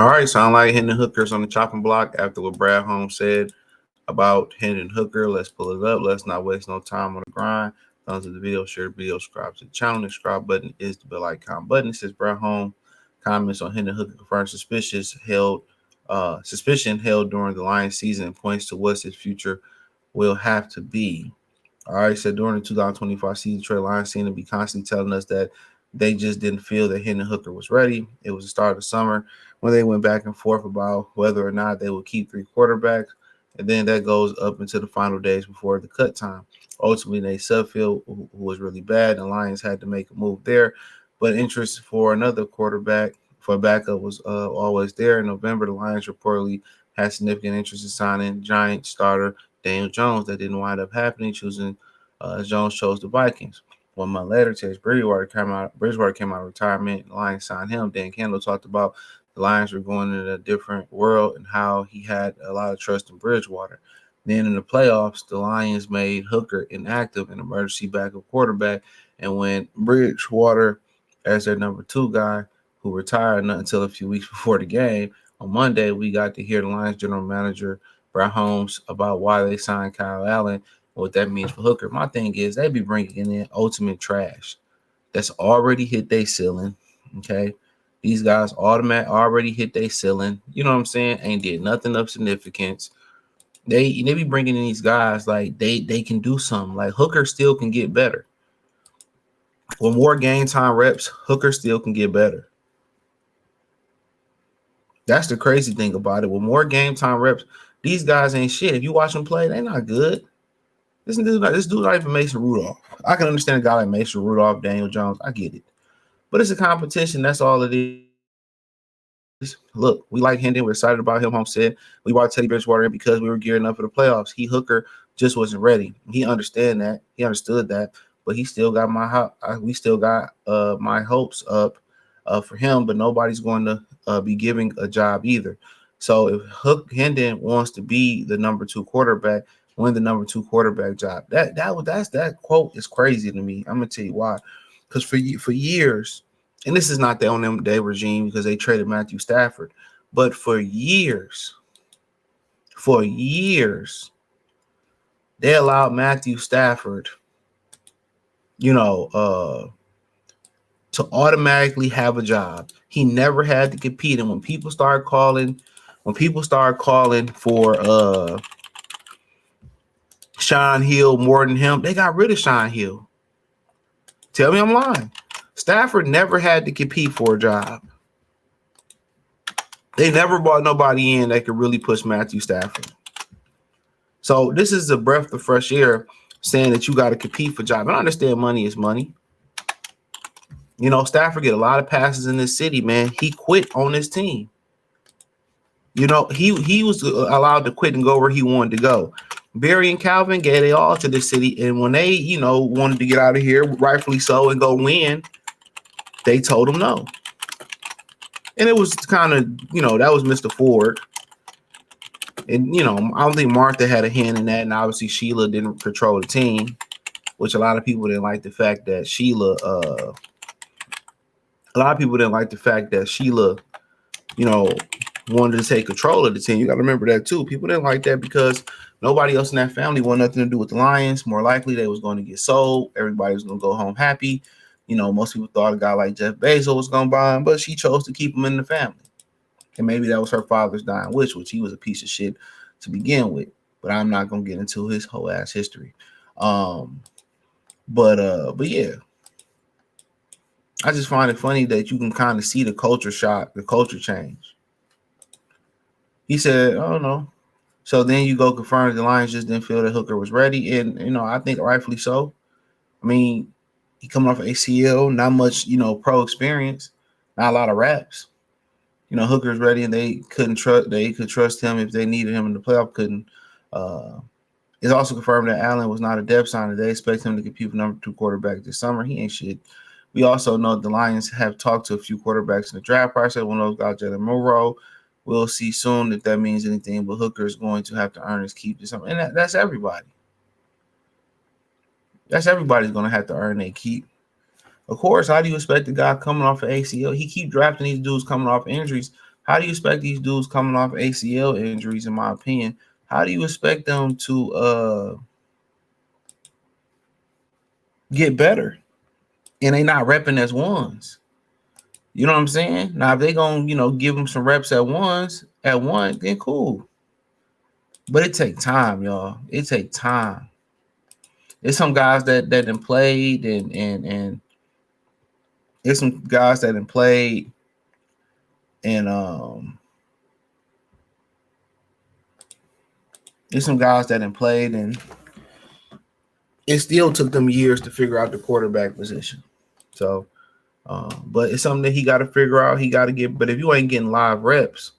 All right, sound like Hendon Hooker's on the chopping block after what Brad Holmes said about Hendon Hooker. Let's pull it up. Let's not waste no time on the grind. Thumbs up the video, share the video, subscribe to the channel. The subscribe button is the bell icon button. It says Brad Holmes comments on Hendon Hooker confirmed suspicion held during the Lions season and points to what his future will have to be. All right, so during the 2025 season, Detroit Lions seem to be constantly telling us that they just didn't feel that Hendon Hooker was ready. It was the start of the summer when they went back and forth about whether or not they would keep three quarterbacks. And then that goes up into the final days before the cut time. Ultimately, Nate Sudfeld, who was really bad, the Lions had to make a move there. But interest for another quarterback, for a backup, was always there. In November, the Lions reportedly had significant interest in signing Giant starter Daniel Jones. That didn't wind up happening. Jones chose the Vikings. 1 month later, Bridgewater came out of retirement. The Lions signed him. Dan Campbell talked about the Lions were going in a different world and how he had a lot of trust in Bridgewater. Then in the playoffs, the Lions made Hooker inactive, an emergency backup quarterback, and when Bridgewater as their number 2 guy, who retired not until a few weeks before the game. On Monday, we got to hear the Lions general manager, Brad Holmes, about why they signed Kyle Allen, what that means for Hooker. My thing is they be bringing in ultimate trash that's already hit their ceiling, okay? These guys already hit their ceiling. You know what I'm saying? Ain't did nothing of significance. They be bringing in these guys like they can do something. Like Hooker still can get better. With more game time reps, Hooker still can get better. That's the crazy thing about it. With more game time reps, these guys ain't shit. If you watch them play, they not good. This dude not even Mason Rudolph. I can understand a guy like Mason Rudolph, Daniel Jones. I get it. But it's a competition. That's all it is. Look, we like Hendon. We're excited about him. Holmes said we brought Teddy Bridgewater in because we were gearing up for the playoffs. Hooker just wasn't ready. He understood that, but he still got we still got my hopes up for him. But nobody's going to be giving a job either. So if Hendon wants to be the number 2 quarterback, win the number 2 quarterback job, that quote is crazy to me. I'm gonna tell you why. Because for years. And this is not their own day regime because they traded Matthew Stafford. But for years, they allowed Matthew Stafford, to automatically have a job. He never had to compete. And when people started calling for Sean Hill more than him, they got rid of Sean Hill. Tell me I'm lying. Stafford never had to compete for a job. They never brought nobody in that could really push Matthew Stafford. So this is a breath of fresh air saying that you got to compete for jobs. I understand money is money. Stafford get a lot of passes in this city, man. He quit on his team. He was allowed to quit and go where he wanted to go. Barry and Calvin gave it all to this city. And when they, wanted to get out of here, rightfully so, and go win, they told him no. And it was kind of, that was Mr. Ford. And, I don't think Martha had a hand in that. And obviously Sheila didn't control the team, which a lot of people didn't like the fact that Sheila, wanted to take control of the team. You got to remember that too. People didn't like that because nobody else in that family wanted nothing to do with the Lions. More likely they was going to get sold. Everybody was going to go home happy. Most people thought a guy like Jeff Bezos was going to buy him, but she chose to keep him in the family. And maybe that was her father's dying wish, which he was a piece of shit to begin with. But I'm not going to get into his whole ass history. But yeah. I just find it funny that you can kind of see the culture shock, the culture change. He said, I don't know. So then you go confirm the Lions just didn't feel that Hooker was ready. And, I think rightfully so. I mean, he coming off ACL, not much, pro experience, not a lot of reps. Hooker's ready, and they could trust him if they needed him in the playoff. Couldn't. It's also confirmed that Allen was not a depth signer. They expect him to compete for number 2 quarterback this summer. He ain't shit. We also know the Lions have talked to a few quarterbacks in the draft process. One of those guys, Jalen Monroe. We'll see soon if that means anything. But Hooker is going to have to earn his keep this summer, and that's everybody. Everybody's going to have to earn their keep. Of course, how do you expect the guy coming off of ACL? He keep drafting these dudes coming off injuries. How do you expect these dudes coming off ACL injuries, in my opinion? How do you expect them to get better? And they not repping as ones. You know what I'm saying? Now, if they gonna, give them some reps at one, then cool. But it take time, y'all. It take time. There's some guys that done played and there's some guys that done played and there's some guys that done played and it still took them years to figure out the quarterback position. So, but it's something that he got to figure out. He got to get. But if you ain't getting live reps,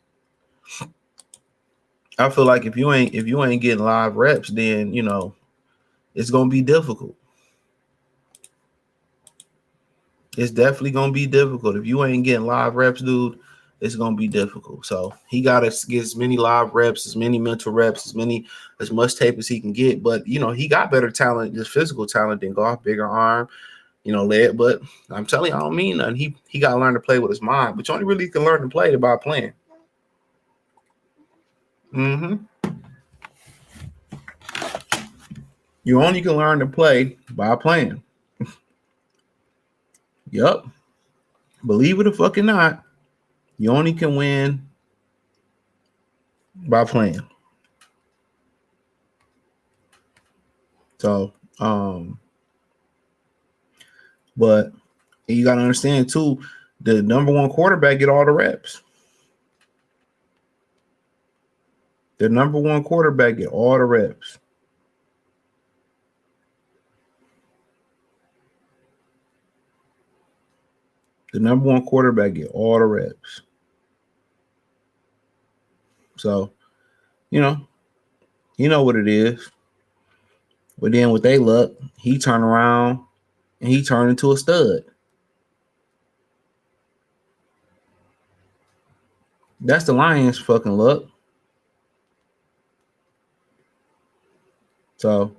I feel like if you ain't getting live reps, then it's gonna be difficult. It's definitely gonna be difficult if you ain't getting live reps, dude. It's gonna be difficult. So he gotta get as many live reps, as many mental reps, as much tape as he can get. But he got better talent, just physical talent than Goff, bigger arm, leg. But I'm telling you, I don't mean nothing. He gotta learn to play with his mind. But you only really can learn to play by playing. You only can learn to play by playing. Yup. Believe it or fucking not, you only can win by playing. So, but you got to understand too, the number one quarterback get all the reps. The number one quarterback get all the reps. The number one quarterback get all the reps. So, you know what it is. But then with they luck, he turned around and he turned into a stud. That's the Lions' fucking luck. So,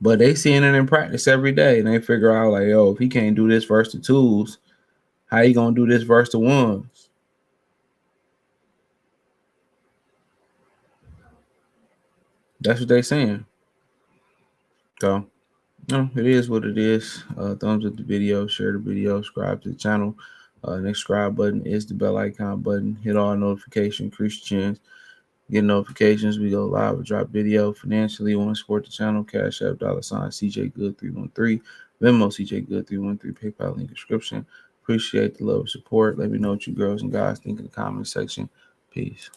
but they seeing it in practice every day, and they figure out like, yo, if he can't do this versus the twos, how you gonna do this versus the ones? That's what they saying. So, it is what it is. Thumbs up the video, share the video, subscribe to the channel. Next subscribe button is the bell icon button. Hit all notifications, increase your chance. Get notifications. We go live or drop video. Financially, want to support the channel? Cash App, $ CJ Good 313. Venmo CJ Good 313. PayPal link description. Appreciate the love and support. Let me know what you girls and guys think in the comment section. Peace.